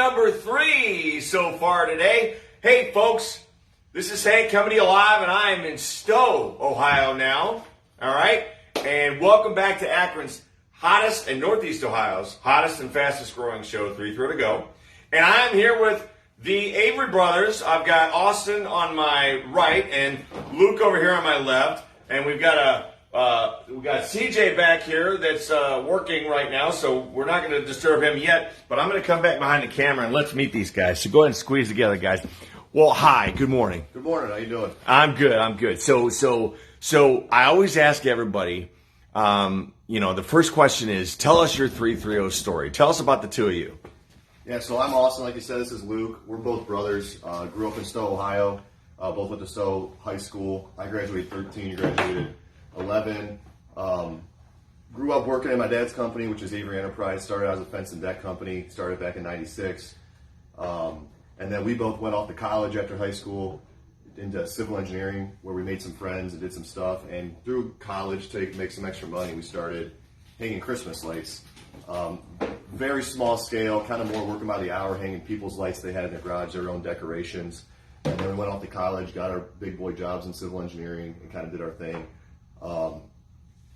number 3 so far today. Hey folks, this is Hank coming to you live, and I am in Stowe, Ohio now. All right, and welcome back to Akron's hottest and Northeast Ohio's hottest and fastest growing show, 3 to go. And I am here with the Avery brothers. I've got Austin on my right and Luke over here on my left, and we've got CJ back here that's working right now, so we're not going to disturb him yet, but I'm going to come back behind the camera and let's meet these guys. So go ahead and squeeze together, guys. Well, hi, good morning. Good morning, how you doing? I'm good. So I always ask everybody, the first question is, tell us your 330 story. Tell us about the two of you. Yeah, so I'm Austin, like you said, this is Luke. We're both brothers, grew up in Stowe, Ohio, both went to Stowe High School. I graduated 13, you graduated 11. Grew up working in my dad's company, which is Avery Enterprise. Started out as a fence and deck company, started back in 96. And then we both went off to college after high school into civil engineering, where we made some friends and did some stuff. And through college, to make some extra money, we started hanging Christmas lights. Very small scale, kind of more working by the hour, hanging people's lights they had in their garage, their own decorations. And then we went off to college, got our big boy jobs in civil engineering, and kind of did our thing.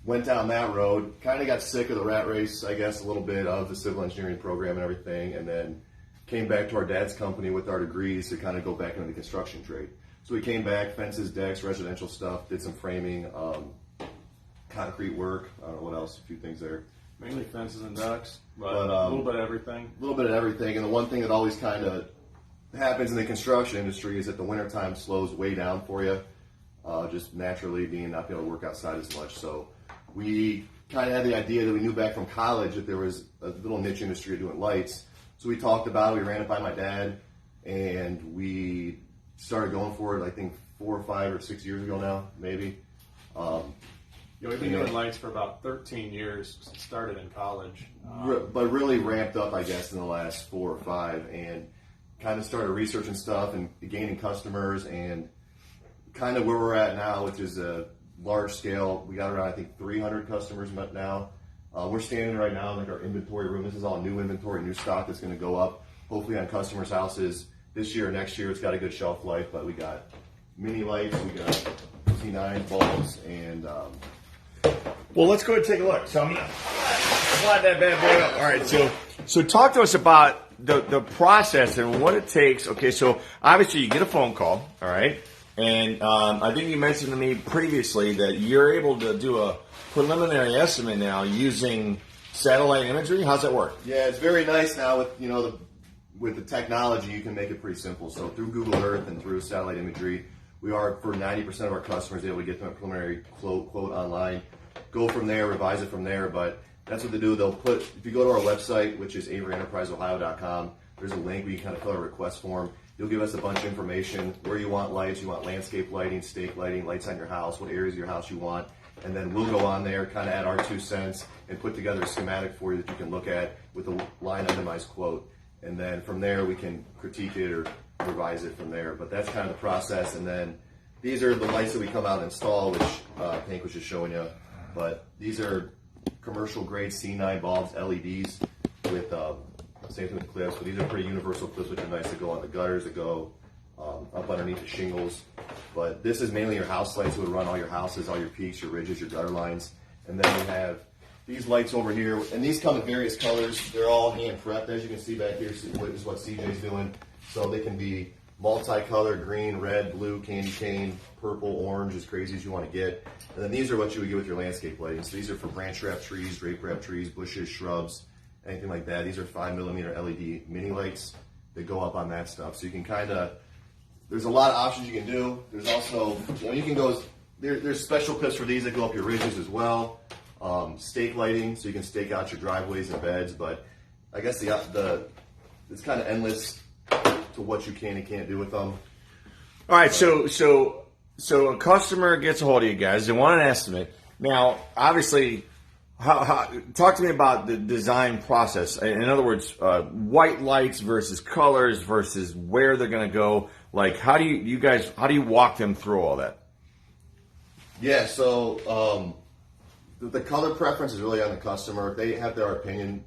Went down that road, kind of got sick of the rat race, I guess, a little bit of the civil engineering program and everything, and then came back to our dad's company with our degrees to kind of go back into the construction trade. So we came back, fences, decks, residential stuff, did some framing, concrete work, I don't know what else, a few things there. Mainly fences and decks, but a little bit of everything. A little bit of everything, and the one thing that always kind of happens in the construction industry is that the wintertime slows way down for you, just naturally being not being able to work outside as much. So we kind of had the idea that we knew back from college that there was a little niche industry of doing lights. So we talked about it, we ran it by my dad, and we started going for it, I think 4 or 5 or 6 years ago now, maybe. We've been doing lights for about 13 years, started in college. But really ramped up, I guess, in the last 4 or 5, and kind of started researching stuff and gaining customers, and kind of where we're at now, which is a large scale. We got around, I think, 300 customers now. We're standing right now in like our inventory room. This is all new inventory, new stock that's going to go up, hopefully on customers' houses this year or next year. It's got a good shelf life, but we got mini lights, we got C9 bulbs, and well, let's go ahead and take a look. Tell me, slide that bad boy up. All right, so talk to us about the process and what it takes. Okay, so obviously you get a phone call, all right, and I think you mentioned to me previously that you're able to do a preliminary estimate now using satellite imagery. How's that work? Yeah, it's very nice now with with the technology. You can make it pretty simple. So through Google Earth and through satellite imagery, we are, for 90% of our customers, able to get them a preliminary quote online. Go from there, revise it from there, but that's what they do. They'll put, if you go to our website, which is averyenterpriseohio.com, there's a link where you can kind of fill out a request form. You'll give us a bunch of information, where you want lights, you want landscape lighting, stake lighting, lights on your house, what areas of your house you want, and then we'll go on there, kind of add our 2 cents, and put together a schematic for you that you can look at with a line itemized quote. And then from there, we can critique it or revise it from there. But that's kind of the process. And then these are the lights that we come out and install, which Hank was just showing you. But these are commercial grade C9 bulbs, LEDs with same thing with clips. But these are pretty universal clips, which are nice to go on the gutters, that go up underneath the shingles. But this is mainly your house lights. It would run all your houses, all your peaks, your ridges, your gutter lines. And then we have these lights over here, and these come in various colors. They're all hand prepped, as you can see back here. Is what CJ's doing. So they can be multicolored: green, red, blue, candy cane, purple, orange, as crazy as you want to get. And then these are what you would get with your landscape lighting. So these are for branch wrap trees, drape wrap trees, bushes, shrubs, anything like that. These are 5mm LED mini lights that go up on that stuff. So you can kind of, there's a lot of options you can do. There's also, you can go, there's special clips for these that go up your ridges as well. Stake lighting, so you can stake out your driveways and beds. But I guess it's kind of endless to what you can and can't do with them. All right, so a customer gets a hold of you guys. They want an estimate. Now, obviously, talk to me about the design process. In other words, white lights versus colors versus where they're going to go. Like, how do you walk them through all that? Yeah, so the color preference is really on the customer. If they have their opinion,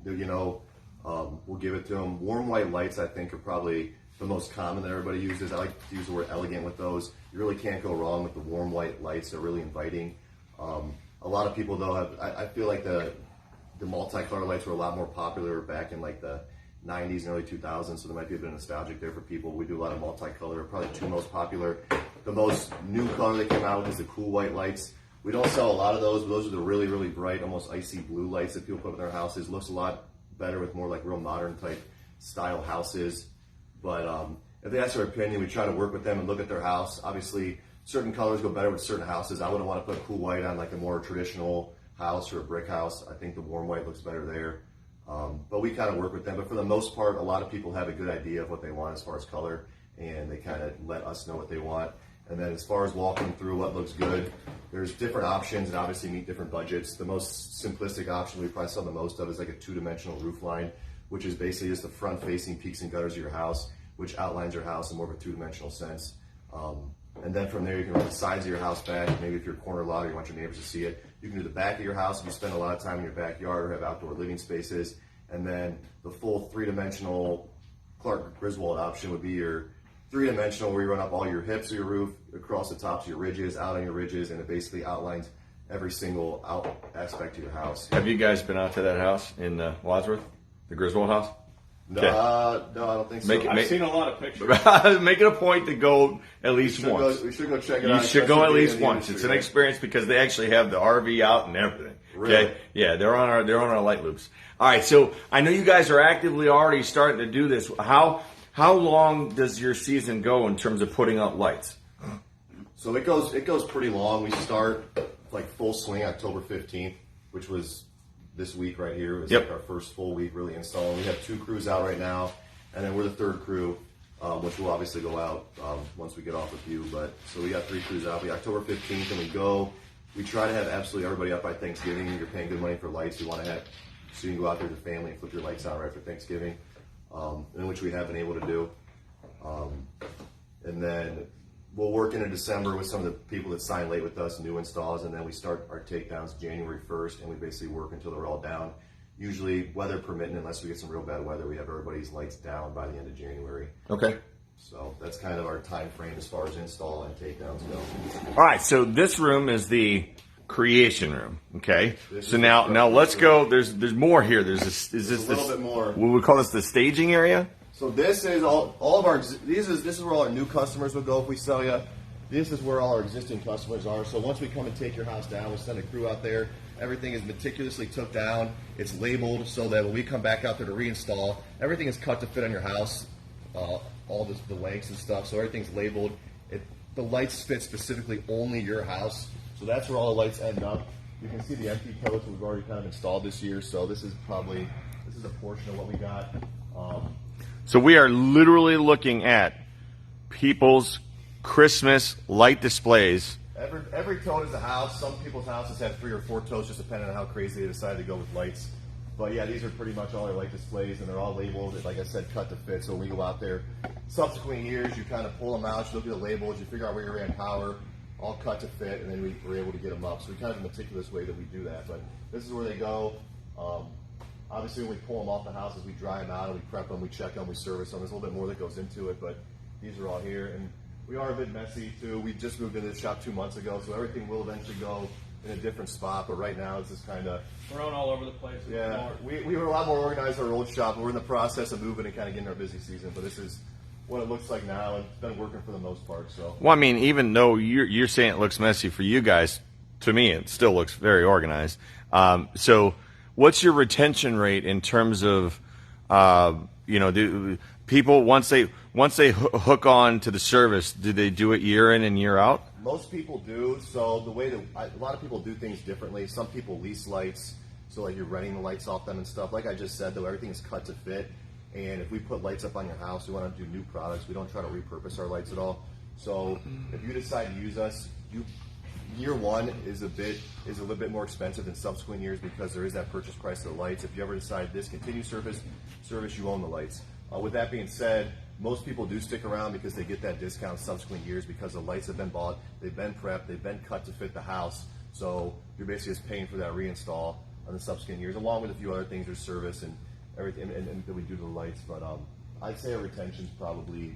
we'll give it to them. Warm white lights, I think, are probably the most common that everybody uses. I like to use the word elegant with those. You really can't go wrong with the warm white lights. They're really inviting. A lot of people, though, I feel like the multicolor lights were a lot more popular back in like the 90s and early 2000s, so there might be a bit of nostalgic there for people. We do a lot of multicolor, probably two most popular. The most new color they came out with is the cool white lights. We don't sell a lot of those, but those are the really, really bright, almost icy blue lights that people put in their houses. Looks a lot better with more like real modern type style houses. But if they ask their opinion, we try to work with them and look at their house. Obviously, certain colors go better with certain houses. I wouldn't want to put cool white on like a more traditional house or a brick house. I think the warm white looks better there. But we kind of work with them. But for the most part, a lot of people have a good idea of what they want as far as color, and they kind of let us know what they want. And then as far as walking through what looks good, there's different options and obviously meet different budgets. The most simplistic option we probably sell the most of is like a two-dimensional roof line, which is basically just the front-facing peaks and gutters of your house, which outlines your house in more of a two-dimensional sense. And then from there, you can run the sides of your house back. Maybe if you're a corner lot or you want your neighbors to see it, you can do the back of your house if you spend a lot of time in your backyard or have outdoor living spaces. And then the full three-dimensional Clark Griswold option would be your three-dimensional, where you run up all your hips of your roof, across the tops of your ridges, out on your ridges, and it basically outlines every single aspect of your house. Have you guys been out to that house in Wadsworth, the Griswold house? No, Okay. No, I don't think so. I've seen a lot of pictures. Make it a point to go at least once. We should go check it You out. should go at least Especially once. in the It's an industry, experience because they actually have the RV out and everything. Really? Okay, yeah, they're on our light loops. All right, so I know you guys are actively already starting to do this. How long does your season go in terms of putting up lights? So it goes pretty long. We start like full swing October 15th, which was this week right here. It was like our first full week really installing. We have 2 crews out right now, and then we're the 3rd crew, which will obviously go out once we get off with you. But so we got 3 crews out. We October 15th, and we go. We try to have absolutely everybody up by Thanksgiving. You're paying good money for lights. We want to have so you can go out there with the family and flip your lights out right for Thanksgiving, in which we have been able to do. And then we'll work into December with some of the people that sign late with us, new installs, and then we start our takedowns January 1st, and we basically work until they're all down. Usually, weather permitting, unless we get some real bad weather, we have everybody's lights down by the end of January. Okay. So that's kind of our time frame as far as install and takedowns go. All right, so this room is the creation room. Okay. So now let's go. There's more here. Is this a little bit more. What we call this the staging area? So this is all of our. This is where all our new customers would go if we sell you. This is where all our existing customers are. So once we come and take your house down, we send a crew out there. Everything is meticulously took down. It's labeled so that when we come back out there to reinstall, everything is cut to fit on your house. All the lengths and stuff. So everything's labeled. The lights fit specifically only your house. So that's where all the lights end up. You can see the empty coats we've already kind of installed this year. So this is a portion of what we got. So we are literally looking at people's Christmas light displays. Every tote is a house. Some people's houses have 3 or 4 totes, just depending on how crazy they decide to go with lights. But yeah, these are pretty much all our light displays, and they're all labeled, like I said, cut to fit. So when we go out there, subsequent years, you kind of pull them out, you look at the labels, you figure out where you ran power, all cut to fit, and then we're able to get them up. So we kind of have a meticulous way that we do that. But this is where they go. Obviously, when we pull them off the houses, we dry them out, and we prep them, we check them, we service them. There's a little bit more that goes into it, but these are all here. And we are a bit messy, too. We just moved into this shop 2 months ago, so everything will eventually go in a different spot. But right now, it's just kind of... Thrown all over the place. Yeah, we were a lot more organized in our old shop. We're in the process of moving and kind of getting our busy season, but this is what it looks like now, and it's been working for the most part. So, Well, I mean, even though you're saying it looks messy for you guys, to me it still looks very organized. So, what's your retention rate in terms of, do people once they hook on to the service, do they do it year in and year out? most people do. So the way that a lot of people do things differently. Some people lease lights, so like you're renting the lights off them and stuff. Like I just said, though, everything is cut to fit. And if we put lights up on your house, we want to do new products. We don't try to repurpose our lights at all. So if you decide to use us, year one is a little bit more expensive than subsequent years because there is that purchase price of the lights. If you ever decide discontinue service, you own the lights. With that being said, most people do stick around because they get that discount subsequent years because the lights have been bought, they've been prepped, they've been cut to fit the house. So you're basically just paying for that reinstall on the subsequent years, along with a few other things, there's service and everything, and that we do to the lights. But I'd say our retention's probably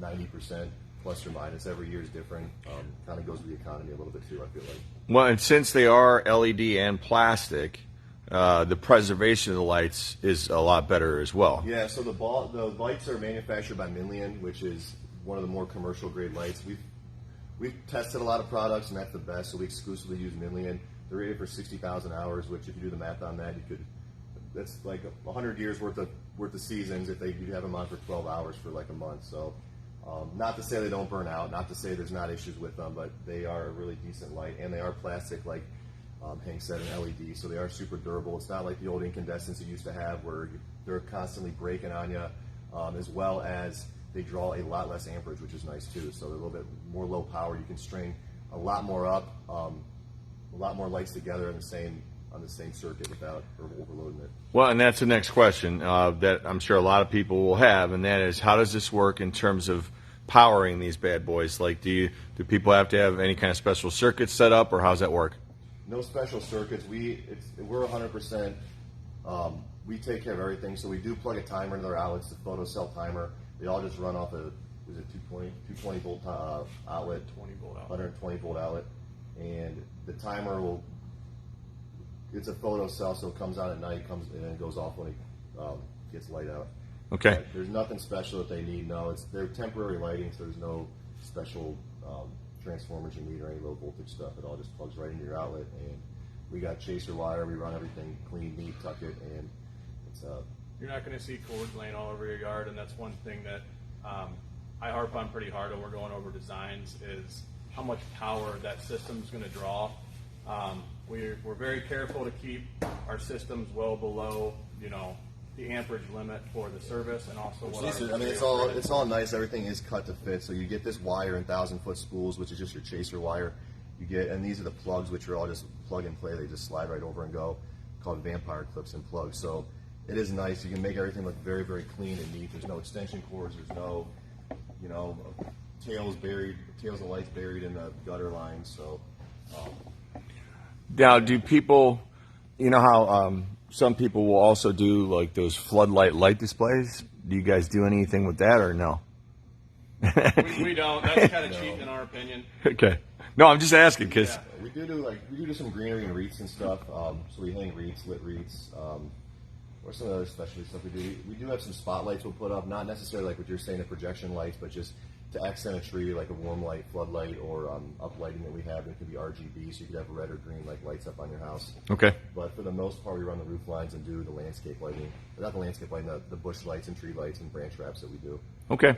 90% plus or minus. Every year is different. Kind of goes with the economy a little bit too, I feel like. Well, and since they are LED and plastic, the preservation of the lights is a lot better as well. Yeah, so the lights are manufactured by Million, which is one of the more commercial grade lights. We've tested a lot of products, and that's the best. So we exclusively use Million. They're rated for 60,000 hours, which if you do the math on that, that's like 100 years worth of seasons if you have them on for 12 hours for like a month. So not to say they don't burn out, not to say there's not issues with them, but they are a really decent light, and they are plastic, like Hank said, and LED, so they are super durable. It's not like the old incandescents you used to have where they're constantly breaking on you, as well as they draw a lot less amperage, which is nice too. So they're a little bit more low power. You can string a lot more up, a lot more lights together on the same circuit without overloading it. Well, and that's the next question that I'm sure a lot of people will have, and that is, how does this work in terms of powering these bad boys? Like, do people have to have any kind of special circuits set up, or how's that work? No special circuits. We're 100%. We take care of everything. So we do plug a timer into their outlets, the photo cell timer. They all just run off a 220 volt outlet, 120 volt outlet, and the timer it's a photo cell, so it comes on at night, and then goes off when it gets light out. Okay. But there's nothing special that they need. No, they're temporary lighting, so there's no special transformers you need or any low voltage stuff. It all just plugs right into your outlet, and we got chaser wire. We run everything clean, neat, tuck it, and it's You're not going to see cords laying all over your yard, and that's one thing that I harp on pretty hard when we're going over designs is how much power that system's going to draw. We're very careful to keep our systems well below, the amperage limit for the service, and also it's all nice. Everything is cut to fit. So you get this wire in 1,000-foot spools, which is just your chaser wire. And these are the plugs, which are all just plug and play. They just slide right over and go, called vampire clips and plugs. So it is nice. You can make everything look very, very clean and neat. There's no extension cords. There's no, tails of lights buried in the gutter lines. So. Now, do people, how some people will also do like those floodlight light displays? Do you guys do anything with that, or no? we don't. That's kind of cheap in our opinion. Okay. No, I'm just asking because we do some greenery and wreaths and stuff. So we hang wreaths, lit wreaths, or some other specialty stuff we do. We do have some spotlights we'll put up, not necessarily like what you're saying, the projection lights, but just to accent a tree, like a warm light, floodlight, or uplighting that we have. It could be RGB, so you could have red or green like lights up on your house. Okay. But for the most part, we run the roof lines and do the landscape lighting. Not the landscape lighting, the bush lights and tree lights and branch wraps that we do. Okay.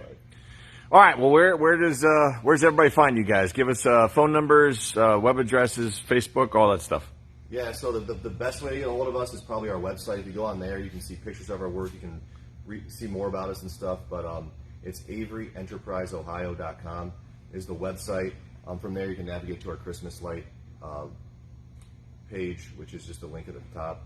All right. Well, where's everybody find you guys? Give us phone numbers, web addresses, Facebook, all that stuff. Yeah. So the best way to get a hold of us is probably our website. If you go on there, you can see pictures of our work. You can see more about us and stuff. But it's AveryEnterpriseOhio.com is the website. From there, you can navigate to our Christmas light page, which is just a link at the top.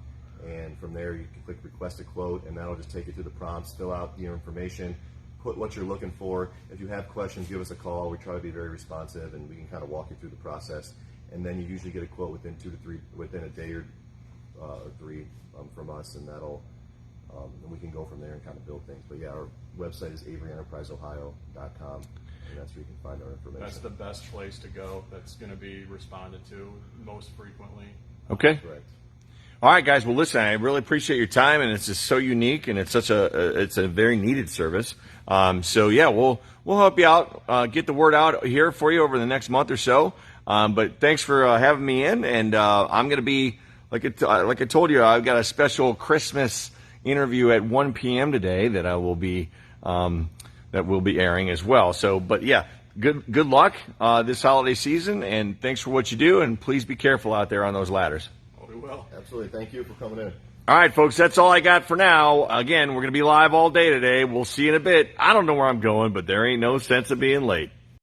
And from there, you can click Request a Quote, and that'll just take you through the prompts, fill out your information, put what you're looking for. If you have questions, give us a call. We try to be very responsive, and we can kind of walk you through the process. And then you usually get a quote within a day or three from us, and and we can go from there and kind of build things. But yeah, our website is AveryEnterpriseOhio.com, and that's where you can find our information. That's the best place to go. That's going to be responded to most frequently. Okay. Correct. All right, guys. Well, listen, I really appreciate your time, and it's just so unique, and it's it's a very needed service. So yeah, we'll help you out, get the word out here for you over the next month or so. But thanks for having me in, and I'm going to be like I told you, I've got a special Christmas interview at 1 p.m. today that I will be airing as well. So, but yeah, good luck this holiday season, and thanks for what you do, and please be careful out there on those ladders. Oh, we will. Absolutely. Thank you for coming in. All right, folks, that's all I got for now. Again, we're going to be live all day today. We'll see you in a bit. I don't know where I'm going, but there ain't no sense of being late.